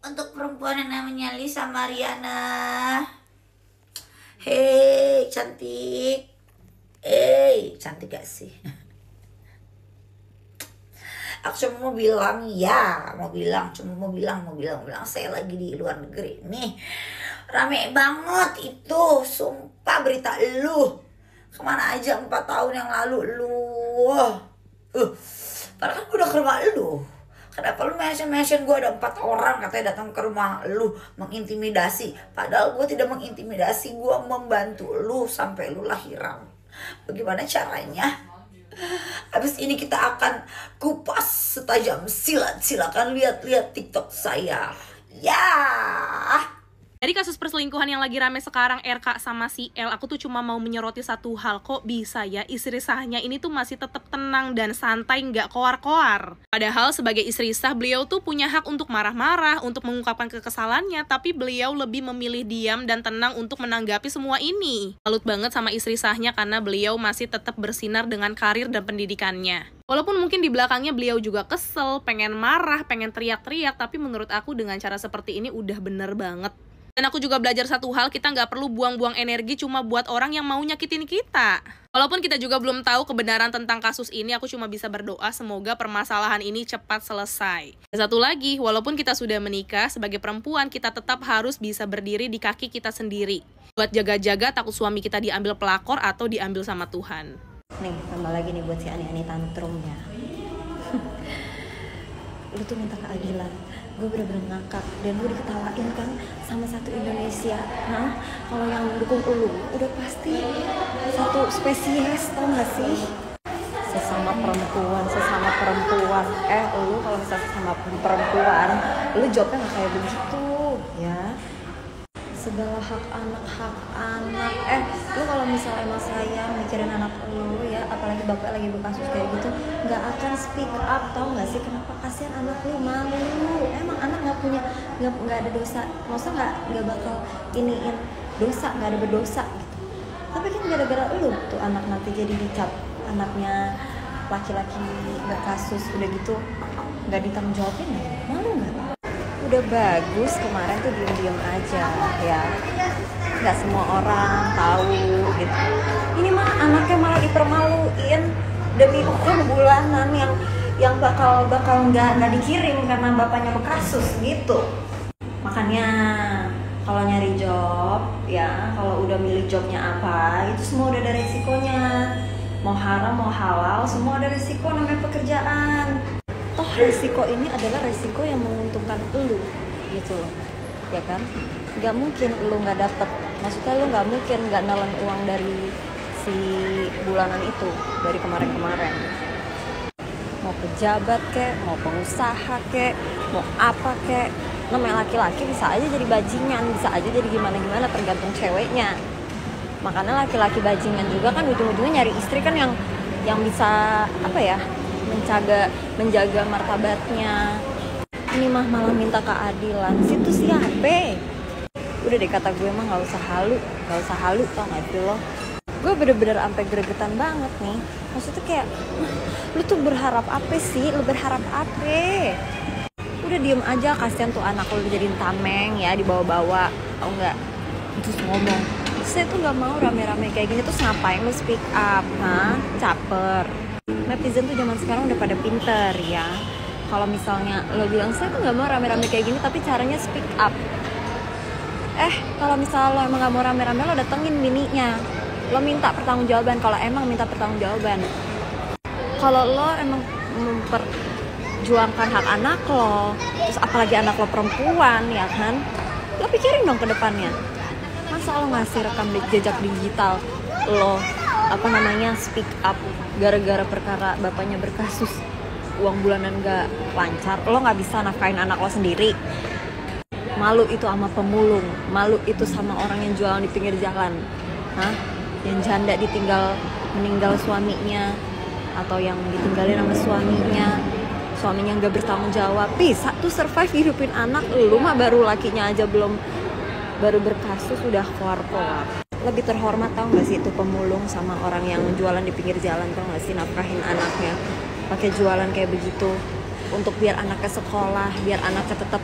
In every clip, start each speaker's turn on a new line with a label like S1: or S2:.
S1: untuk perempuan yang namanya Lisa Mariana. Hei, cantik. Cantik gak sih? Aku cuma mau bilang ya, cuma mau bilang saya lagi di luar negeri nih. Rame banget itu, sumpah berita lu. Kemana aja 4 tahun yang lalu lu. Padahal kan gue udah ke rumah lu. Kenapa lu mention gue ada 4 orang katanya datang ke rumah lu mengintimidasi. Padahal gue tidak mengintimidasi, gue membantu lu sampai lu lahiran. Bagaimana caranya? Habis ini kita akan kupas setajam silat. Silakan lihat-lihat TikTok saya. Ya.
S2: Dari kasus perselingkuhan yang lagi rame sekarang RK sama si L, aku tuh cuma mau menyoroti satu hal. Kok bisa ya istri sahnya ini tuh masih tetap tenang dan santai, nggak koar-koar. Padahal sebagai istri sah, beliau tuh punya hak untuk marah-marah, untuk mengungkapkan kekesalannya, tapi beliau lebih memilih diam dan tenang untuk menanggapi semua ini. Salut banget sama istri sahnya karena beliau masih tetap bersinar dengan karir dan pendidikannya. Walaupun mungkin di belakangnya beliau juga kesel, pengen marah, pengen teriak-teriak, tapi menurut aku dengan cara seperti ini udah bener banget. Dan aku juga belajar satu hal, kita nggak perlu buang-buang energi cuma buat orang yang mau nyakitin kita. Walaupun kita juga belum tahu kebenaran tentang kasus ini, aku cuma bisa berdoa semoga permasalahan ini cepat selesai. Dan satu lagi, walaupun kita sudah menikah, sebagai perempuan kita tetap harus bisa berdiri di kaki kita sendiri. Buat jaga-jaga takut suami kita diambil pelakor atau diambil sama Tuhan.
S3: Nih, tambah lagi nih buat si ani-ani tantrumnya. Lu tuh minta keadilan. Gue bener-bener ngakak dan gue diketawain kan sama satu Indonesia. Nah, kalau yang mendukung lu udah pasti satu spesies, tau gak sih? Sesama perempuan. Lu kalau misalnya sesama perempuan, lu jawabnya gak kayak begitu, ya. Segala hak anak. Lu kalau misalnya emang sayang mikirin anak lu ya, apalagi bapak lagi berkasus kayak gitu, nggak akan speak up, tau nggak sih? Kenapa? Kasihan anak lu, malu. Emang anak nggak ada dosa, maksudnya nggak bakal iniin dosa, nggak ada berdosa gitu. Tapi kan gara-gara lu tuh anak nanti jadi dicap anaknya laki-laki berkasus, udah gitu nggak ditanggung jawabin, malu nggak? Udah bagus kemarin tuh diem-diem aja ya, nggak semua orang tahu gitu. Ini mah anaknya malah dipermaluin demi uang bulanan yang bakal nggak dikirim karena bapaknya berkasus gitu. Makanya kalau nyari job ya, kalau udah milih jobnya apa, itu semua udah ada resikonya. Mau haram mau halal semua ada resiko, namanya pekerjaan. Toh resiko ini adalah resiko yang menguntungkan lu gitu loh, ya kan? Gak mungkin lu nggak dapet, maksudnya lu nggak mungkin nggak nelen uang dari si bulanan itu dari kemarin. Mau pejabat kek, mau pengusaha kek, mau apa kek, namanya laki-laki bisa aja jadi bajingan, bisa aja jadi gimana tergantung ceweknya. Makanya laki-laki bajingan juga kan ujung-ujungnya nyari istri kan yang bisa apa ya, menjaga martabatnya. Ini mah malah minta keadilan. Situ siapa? Udah deh, kata gue mah nggak usah halu, tau nggak sih lo? Gue bener-bener sampai gregetan banget nih. Maksudnya kayak, lu tuh berharap apa sih? Lu berharap apa? Udah diem aja, kasihan tuh anak lu dijadiin tameng ya, dibawa-bawa, tau nggak? Terus ngomong, saya tuh nggak mau rame-rame kayak gini. Terus ngapain lu speak up? Caper. Netizen tuh zaman sekarang udah pada pinter ya. Kalau misalnya lo bilang saya tuh nggak mau rame-rame kayak gini, tapi caranya speak up. Kalau misalnya lo emang nggak mau rame-rame, lo datengin bininya, lo minta pertanggungjawaban. Kalau emang minta pertanggungjawaban, kalau lo emang memperjuangkan hak anak lo, terus apalagi anak lo perempuan ya kan, lo pikirin dong ke depannya. Masa lo ngasih rekam jejak digital lo speak up gara-gara perkara bapaknya berkasus, uang bulanan gak lancar, lo gak bisa nafkain anak lo sendiri. Malu itu sama pemulung, malu itu sama orang yang jualan di pinggir jalan, yang janda meninggal suaminya, atau yang ditinggalin sama suaminya gak bertanggung jawab. Bisa tuh survive hidupin anak, lu mah baru lakinya aja baru berkasus udah keluar. Lebih terhormat tau gak sih itu pemulung sama orang yang jualan di pinggir jalan, tau gak sih, nafkahin anaknya pakai jualan kayak begitu untuk biar anaknya sekolah, biar anaknya tetap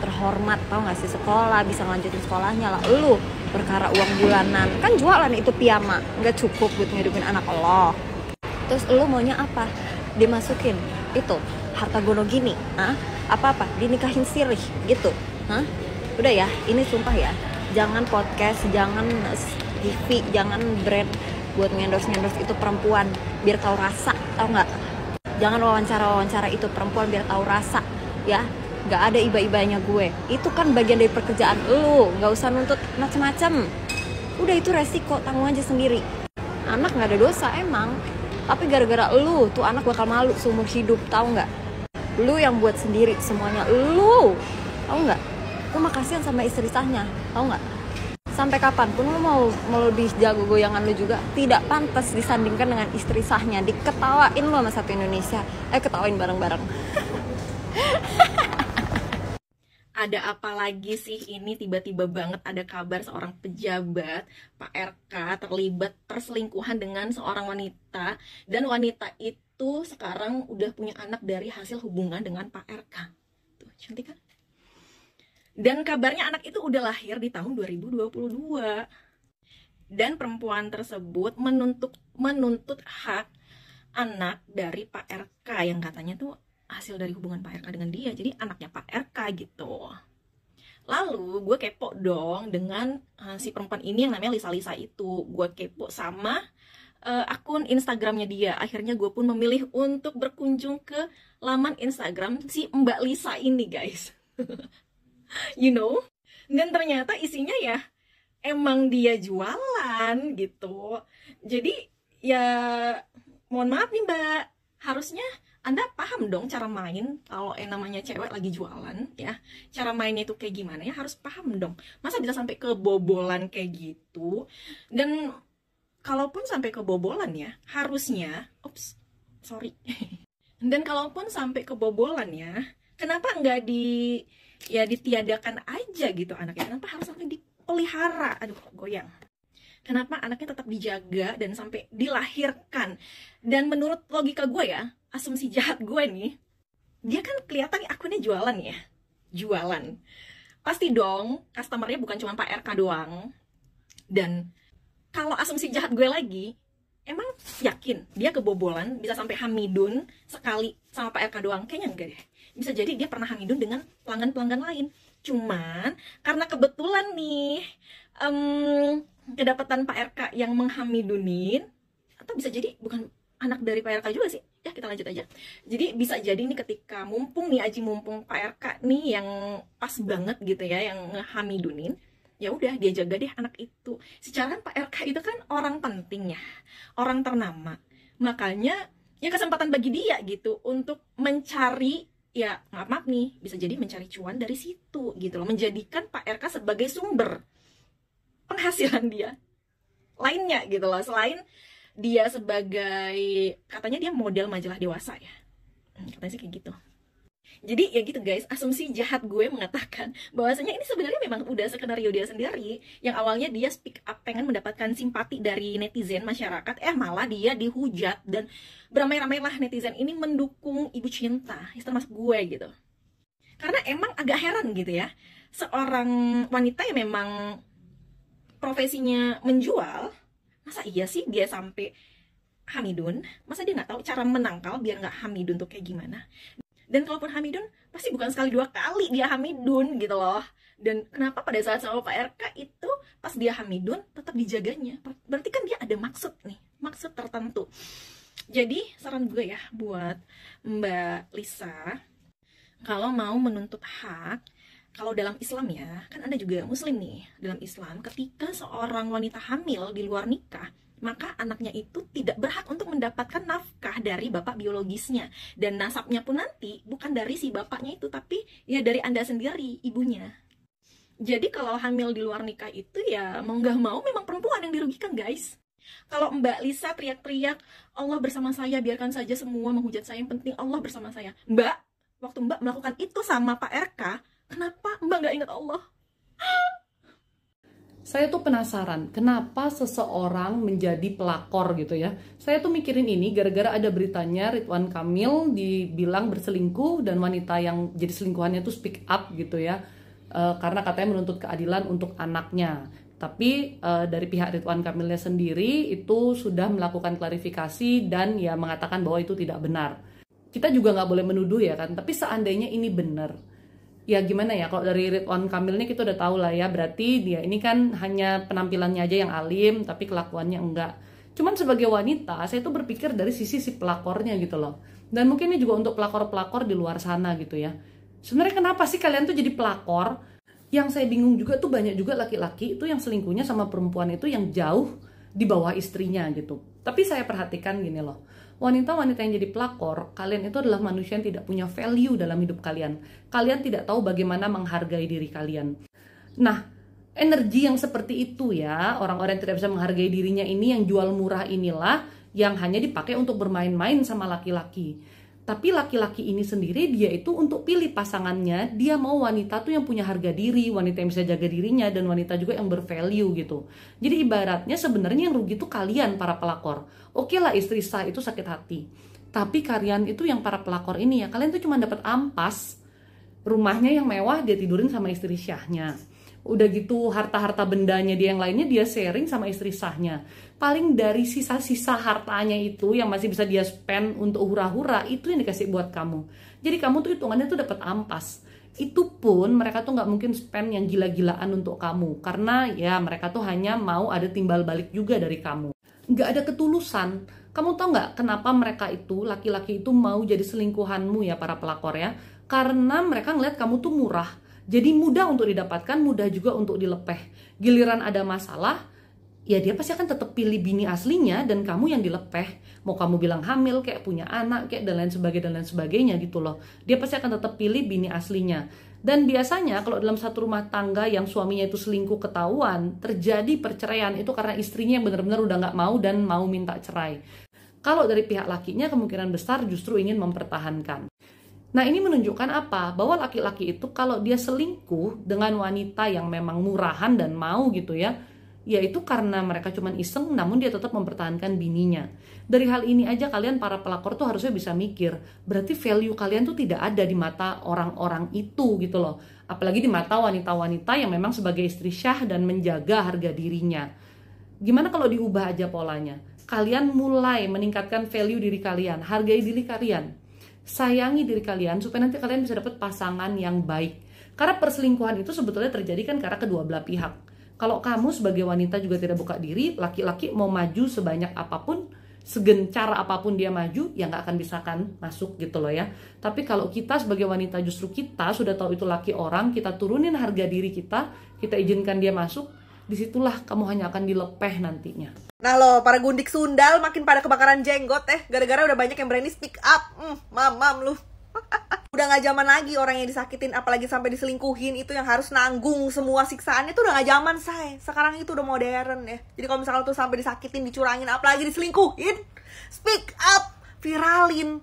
S3: terhormat, tau gak sih, sekolah, bisa ngelanjutin sekolahnya lah. Lu perkara uang bulanan, kan jualan itu piyama, nggak cukup buat ngidupin anak lo. Terus lu maunya apa? Dimasukin itu harta gono gini, apa-apa dinikahin sirih gitu, Udah ya, ini sumpah ya, jangan podcast, jangan TV, jangan brand buat ngendorse itu perempuan biar tahu rasa, tau nggak? Jangan wawancara itu perempuan biar tahu rasa, ya. Nggak ada iba-ibanya gue. Itu kan bagian dari pekerjaan lu, nggak usah nuntut macem-macem. Udah, itu resiko, tanggung aja sendiri. Anak nggak ada dosa emang, tapi gara-gara lu tuh anak bakal malu seumur hidup, tahu nggak? Lu yang buat sendiri semuanya, lu, tahu nggak? Lu mah kasihan sama istri sahnya, tahu nggak? Sampai kapanpun lu mau lebih jago goyangan lu juga tidak pantas disandingkan dengan istri sahnya. Diketawain lu sama satu Indonesia, ketawain bareng-bareng.
S2: Ada apa lagi sih ini, tiba-tiba banget ada kabar seorang pejabat Pak RK terlibat perselingkuhan dengan seorang wanita, dan wanita itu sekarang udah punya anak dari hasil hubungan dengan Pak RK. Tuh, cantik kan? Dan kabarnya anak itu udah lahir di tahun 2022. Dan perempuan tersebut menuntut hak anak dari Pak RK yang katanya tuh hasil dari hubungan Pak RK dengan dia, jadi anaknya Pak RK gitu. Lalu gue kepo dong dengan si perempuan ini yang namanya Lisa itu. Gue kepo sama akun Instagramnya dia. Akhirnya gue pun memilih untuk berkunjung ke laman Instagram si Mbak Lisa ini, guys. You know? Dan ternyata isinya ya emang dia jualan gitu. Jadi ya mohon maaf nih Mbak, harusnya Anda paham dong cara main kalau yang namanya cewek lagi jualan ya. Cara mainnya itu kayak gimana ya, harus paham dong. Masa bisa sampai kebobolan kayak gitu? Dan kalaupun sampai kebobolan ya, harusnya Dan kalaupun sampai kebobolan ya, kenapa nggak ditiadakan aja gitu anaknya? Kenapa harus sampai dipelihara? Aduh, goyang. Kenapa anaknya tetap dijaga dan sampai dilahirkan? Dan menurut logika gue ya, asumsi jahat gue nih, dia kan kelihatan akunnya jualan ya. Jualan. Pasti dong, customernya bukan cuma Pak RK doang. Dan kalau asumsi jahat gue lagi, emang yakin dia kebobolan bisa sampai hamidun sekali sama Pak RK doang? Kayaknya enggak deh. Bisa jadi dia pernah hamidun dengan pelanggan-pelanggan lain. Cuman karena kebetulan nih kedapatan Pak RK yang menghamidunin, atau bisa jadi bukan anak dari Pak RK juga sih. Ya kita lanjut aja. Jadi bisa jadi nih ketika mumpung Pak RK nih yang pas banget gitu ya, yang ngehamidunin, ya udah dia jaga deh anak itu. Secara Pak RK itu kan orang penting ya, orang ternama. Makanya ya kesempatan bagi dia gitu untuk mencari, ya maaf nih, bisa jadi mencari cuan dari situ gitu loh, menjadikan Pak RK sebagai sumber penghasilan dia lainnya gitu loh, selain dia sebagai, katanya dia model majalah dewasa ya, katanya sih kayak gitu. Jadi ya gitu guys, asumsi jahat gue mengatakan bahwasanya ini sebenarnya memang udah skenario dia sendiri, yang awalnya dia speak up pengen mendapatkan simpati dari netizen masyarakat, malah dia dihujat dan beramai-ramai lah netizen ini mendukung ibu cinta, termasuk gue gitu. Karena emang agak heran gitu ya, seorang wanita yang memang profesinya menjual, masa iya sih dia sampai hamidun? Masa dia nggak tahu cara menangkal biar nggak hamidun tuh kayak gimana? Dan kalaupun hamidun, pasti bukan sekali dua kali dia hamidun gitu loh. Dan kenapa pada saat sama Pak RK itu pas dia hamidun tetap dijaganya? Berarti kan dia ada maksud nih, maksud tertentu. Jadi saran gue ya buat Mbak Lisa, kalau mau menuntut hak, kalau dalam Islam ya, kan Anda juga muslim nih. Dalam Islam, ketika seorang wanita hamil di luar nikah, maka anaknya itu tidak berhak untuk mendapatkan nafkah dari bapak biologisnya. Dan nasabnya pun nanti bukan dari si bapaknya itu, tapi ya dari Anda sendiri, ibunya. Jadi kalau hamil di luar nikah itu ya mau nggak mau memang perempuan yang dirugikan guys. Kalau Mbak Lisa teriak-teriak, Allah bersama saya, biarkan saja semua menghujat saya, yang penting Allah bersama saya. Mbak, waktu Mbak melakukan itu sama Pak RK, kenapa Mbak nggak ingat Allah?
S4: Saya tuh penasaran kenapa seseorang menjadi pelakor gitu ya. Saya tuh mikirin ini gara-gara ada beritanya Ridwan Kamil dibilang berselingkuh dan wanita yang jadi selingkuhannya tuh speak up gitu ya. Karena katanya menuntut keadilan untuk anaknya. Tapi dari pihak Ridwan Kamilnya sendiri itu sudah melakukan klarifikasi dan ya mengatakan bahwa itu tidak benar. Kita juga nggak boleh menuduh ya kan, tapi seandainya ini benar, ya gimana ya, kalau dari Ridwan Kamil ini kita udah tahu lah ya, berarti dia ini kan hanya penampilannya aja yang alim, tapi kelakuannya enggak. Cuman sebagai wanita, saya tuh berpikir dari sisi si pelakornya gitu loh. Dan mungkin ini juga untuk pelakor-pelakor di luar sana gitu ya. Sebenarnya kenapa sih kalian tuh jadi pelakor? Yang saya bingung juga tuh banyak juga laki-laki itu yang selingkuhnya sama perempuan itu yang jauh di bawah istrinya gitu. Tapi saya perhatikan gini loh, wanita-wanita yang jadi pelakor, kalian itu adalah manusia yang tidak punya value dalam hidup kalian. Kalian tidak tahu bagaimana menghargai diri kalian. Nah, energi yang seperti itu ya, orang-orang yang tidak bisa menghargai dirinya ini, yang jual murah inilah yang hanya dipakai untuk bermain-main sama laki-laki. Tapi laki-laki ini sendiri dia itu untuk pilih pasangannya, dia mau wanita tuh yang punya harga diri, wanita yang bisa jaga dirinya, dan wanita juga yang bervalue gitu. Jadi ibaratnya sebenarnya yang rugi tuh kalian para pelakor. Oke lah istri sah itu sakit hati, tapi kalian itu yang para pelakor ini ya, kalian tuh cuma dapat ampas, rumahnya yang mewah dia tidurin sama istri syahnya. Udah gitu harta-harta bendanya dia yang lainnya dia sharing sama istri sahnya. Paling dari sisa-sisa hartanya itu yang masih bisa dia spend untuk hura-hura, itu yang dikasih buat kamu. Jadi kamu tuh hitungannya tuh dapat ampas. Itu pun mereka tuh nggak mungkin spend yang gila-gilaan untuk kamu, karena ya mereka tuh hanya mau ada timbal balik juga dari kamu. Nggak ada ketulusan. Kamu tau nggak kenapa mereka itu, laki-laki itu mau jadi selingkuhanmu ya para pelakor ya? Karena mereka ngeliat kamu tuh murah. Jadi mudah untuk didapatkan, mudah juga untuk dilepeh. Giliran ada masalah, ya dia pasti akan tetap pilih bini aslinya dan kamu yang dilepeh. Mau kamu bilang hamil, kayak punya anak, kayak dan lain sebagainya gitu loh. Dia pasti akan tetap pilih bini aslinya. Dan biasanya kalau dalam satu rumah tangga yang suaminya itu selingkuh ketahuan, terjadi perceraian itu karena istrinya yang benar-benar udah nggak mau dan mau minta cerai. Kalau dari pihak lakinya kemungkinan besar justru ingin mempertahankan. Nah ini menunjukkan apa? Bahwa laki-laki itu kalau dia selingkuh dengan wanita yang memang murahan dan mau gitu ya, yaitu karena mereka cuma iseng namun dia tetap mempertahankan bininya. Dari hal ini aja kalian para pelakor tuh harusnya bisa mikir, berarti value kalian tuh tidak ada di mata orang-orang itu gitu loh. Apalagi di mata wanita-wanita yang memang sebagai istri syah dan menjaga harga dirinya. Gimana kalau diubah aja polanya? Kalian mulai meningkatkan value diri kalian, hargai diri kalian. Sayangi diri kalian supaya nanti kalian bisa dapat pasangan yang baik. Karena perselingkuhan itu sebetulnya terjadi kan karena kedua belah pihak. Kalau kamu sebagai wanita juga tidak buka diri, laki-laki mau maju sebanyak apapun, segencar apapun dia maju, ya nggak akan bisa kan masuk gitu loh ya. Tapi kalau kita sebagai wanita justru kita sudah tahu itu laki orang, kita turunin harga diri kita izinkan dia masuk, disitulah kamu hanya akan dilepeh nantinya.
S5: Nah lo, para gundik sundal makin pada kebakaran jenggot gara-gara udah banyak yang berani speak up. Mam lu. Udah gak zaman lagi orang yang disakitin, apalagi sampai diselingkuhin, itu yang harus nanggung semua siksaannya. Itu udah gak zaman, say. Sekarang itu udah modern ya. Jadi kalau misalnya tuh sampai disakitin, dicurangin, apalagi diselingkuhin, speak up, viralin.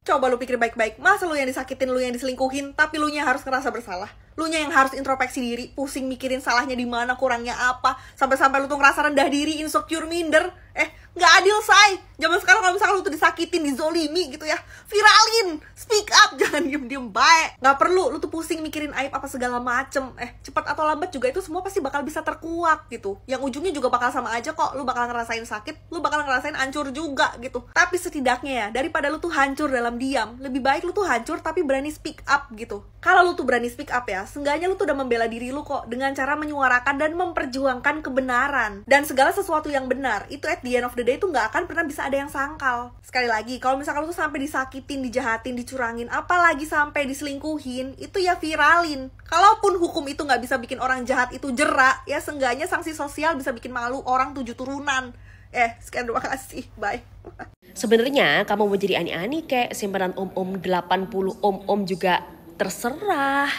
S5: Coba lu pikir baik-baik. Masa lu yang disakitin, lu yang diselingkuhin, tapi lu nya harus ngerasa bersalah? Lu nya yang harus introspeksi diri, pusing mikirin salahnya di mana, kurangnya apa, sampai-sampai lu tuh ngerasa rendah diri, insecure, minder. Nggak adil, say. Zaman sekarang kalau misalkan lu tuh disakitin, dizolimi gitu ya, viralin, speak up, jangan diem-diem baik. Nggak perlu lu tuh pusing mikirin aib apa segala macem. Cepat atau lambat juga itu semua pasti bakal bisa terkuak gitu. Yang ujungnya juga bakal sama aja kok. Lu bakal ngerasain sakit, lu bakal ngerasain hancur juga gitu. Tapi setidaknya ya, daripada lu tuh hancur dalam diam, lebih baik lu tuh hancur tapi berani speak up gitu. Kalau lu tuh berani speak up ya, seenggaknya lu tuh udah membela diri lu kok, dengan cara menyuarakan dan memperjuangkan kebenaran. Dan segala sesuatu yang benar itu at the end of the day tuh nggak akan pernah bisa ada yang sangkal. Sekali lagi, kalau misalkan lu tuh sampai disakitin, dijahatin, dicurangin, apalagi sampai diselingkuhin, itu ya viralin. Kalaupun hukum itu nggak bisa bikin orang jahat itu jerak, ya seenggaknya sanksi sosial bisa bikin malu orang 7 turunan. Sekian, terima kasih, bye.
S6: Sebenarnya kamu mau jadi ani-ani kayak simpanan om-om 80 om-om juga terserah.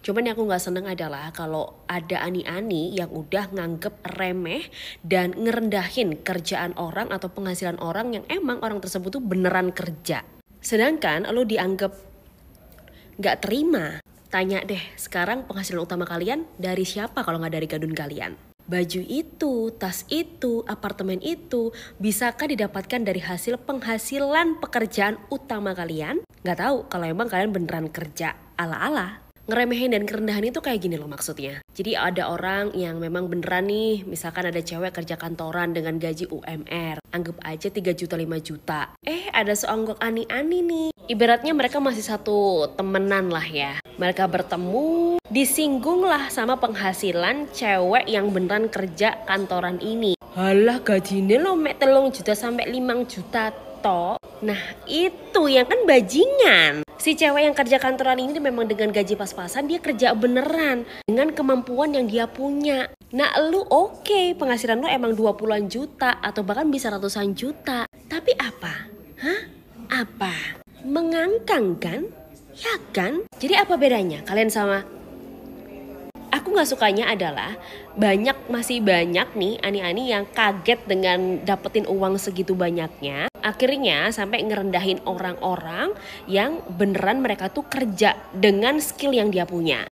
S6: Cuman yang aku gak seneng adalah kalau ada ani-ani yang udah nganggep remeh dan ngerendahin kerjaan orang atau penghasilan orang yang emang orang tersebut tuh beneran kerja. Sedangkan lo dianggap gak terima. Tanya deh, sekarang penghasilan utama kalian dari siapa kalau gak dari gadun kalian? Baju itu, tas itu, apartemen itu, bisakah didapatkan dari hasil penghasilan pekerjaan utama kalian? Gak tahu kalau emang kalian beneran kerja ala-ala. Ngeremehin dan kerendahan itu kayak gini loh maksudnya. Jadi ada orang yang memang beneran nih, misalkan ada cewek kerja kantoran dengan gaji UMR, anggap aja 3 juta 5 juta. Ada seonggok ani-ani nih. Ibaratnya mereka masih satu temenan lah ya. Mereka bertemu, disinggung lah sama penghasilan cewek yang beneran kerja kantoran ini. Halah gajinya lo mek 3 juta sampai 5 juta toh. Nah itu yang kan bajingan. Si cewek yang kerja kantoran ini memang dengan gaji pas-pasan, dia kerja beneran dengan kemampuan yang dia punya. Nah lu oke, penghasilan lu emang 20-an juta atau bahkan bisa ratusan juta. Tapi apa? Apa? Mengangkang kan? Ya kan? Jadi apa bedanya kalian sama? Aku gak sukanya adalah masih banyak nih ani-ani yang kaget dengan dapetin uang segitu banyaknya. Akhirnya sampai ngerendahin orang-orang yang beneran mereka tuh kerja dengan skill yang dia punya.